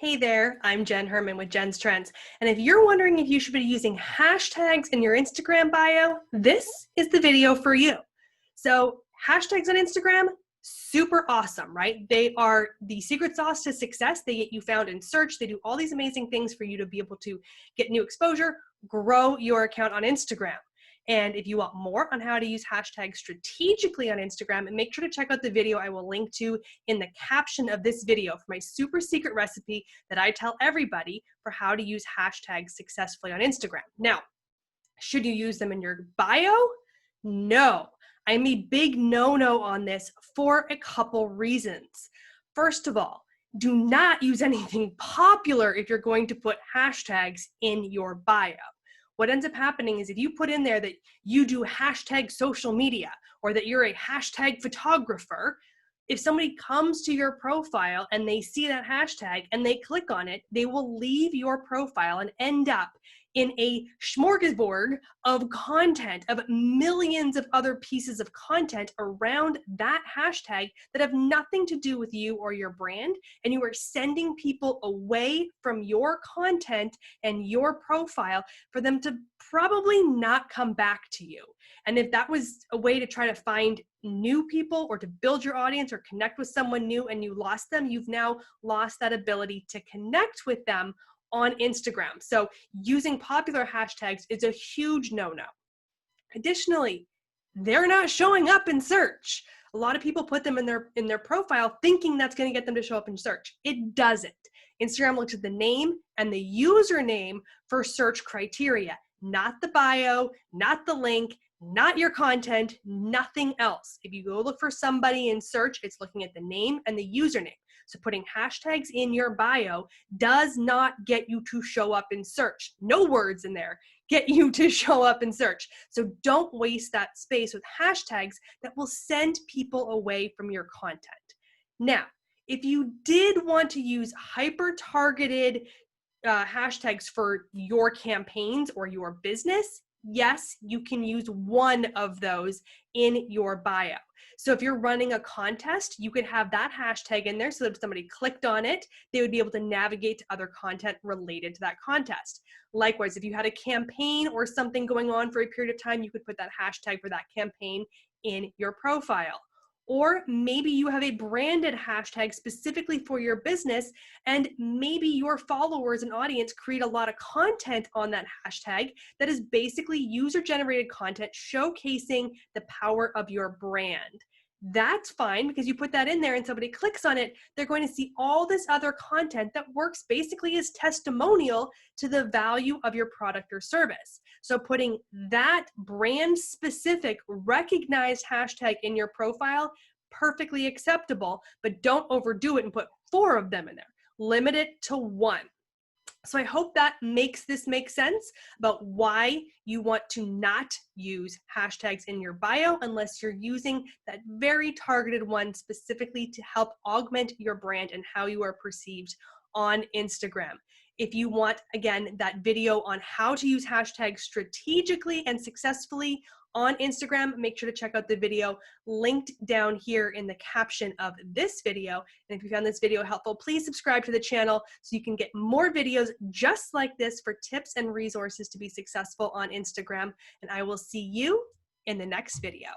Hey there, I'm Jen Herman with Jen's Trends. And if you're wondering if you should be using hashtags in your Instagram bio, this is the video for you. So hashtags on Instagram, super awesome, right? They are the secret sauce to success. They get you found in search. They do all these amazing things for you to be able to get new exposure, grow your account on Instagram. And if you want more on how to use hashtags strategically on Instagram, make sure to check out the video I will link to in the caption of this video for my super secret recipe that I tell everybody for how to use hashtags successfully on Instagram. Now, should you use them in your bio? No. I'm a big no-no on this for a couple reasons. First of all, do not use anything popular if you're going to put hashtags in your bio. What ends up happening is if you put in there that you do hashtag social media or that you're a hashtag photographer, if somebody comes to your profile and they see that hashtag and they click on it, they will leave your profile and end up in a smorgasbord of content, of millions of other pieces of content around that hashtag that have nothing to do with you or your brand, and you are sending people away from your content and your profile for them to probably not come back to you. And if that was a way to try to find new people or to build your audience or connect with someone new and you lost them, you've now lost that ability to connect with them on Instagram. So using popular hashtags is a huge no-no. Additionally, they're not showing up in search. A lot of people put them in their profile thinking that's going to get them to show up in search. It doesn't. Instagram looks at the name and the username for search criteria, not the bio, not the link, not your content, nothing else. If you go look for somebody in search, it's looking at the name and the username. So putting hashtags in your bio does not get you to show up in search. No words in there get you to show up in search. So don't waste that space with hashtags that will send people away from your content. Now, if you did want to use hyper-targeted hashtags for your campaigns or your business, yes, you can use one of those in your bio. So if you're running a contest, you could have that hashtag in there so that if somebody clicked on it, they would be able to navigate to other content related to that contest. Likewise, if you had a campaign or something going on for a period of time, you could put that hashtag for that campaign in your profile. Or maybe you have a branded hashtag specifically for your business, and maybe your followers and audience create a lot of content on that hashtag that is basically user-generated content showcasing the power of your brand. That's fine because you put that in there and somebody clicks on it, they're going to see all this other content that works basically as testimonial to the value of your product or service. So putting that brand specific recognized hashtag in your profile, perfectly acceptable, but don't overdo it and put 4 of them in there. Limit it to 1. So I hope that makes this make sense about why you want to not use hashtags in your bio unless you're using that very targeted one specifically to help augment your brand and how you are perceived on Instagram. If you want, again, that video on how to use hashtags strategically and successfully on Instagram, make sure to check out the video linked down here in the caption of this video. And if you found this video helpful, please subscribe to the channel so you can get more videos just like this for tips and resources to be successful on Instagram. And I will see you in the next video.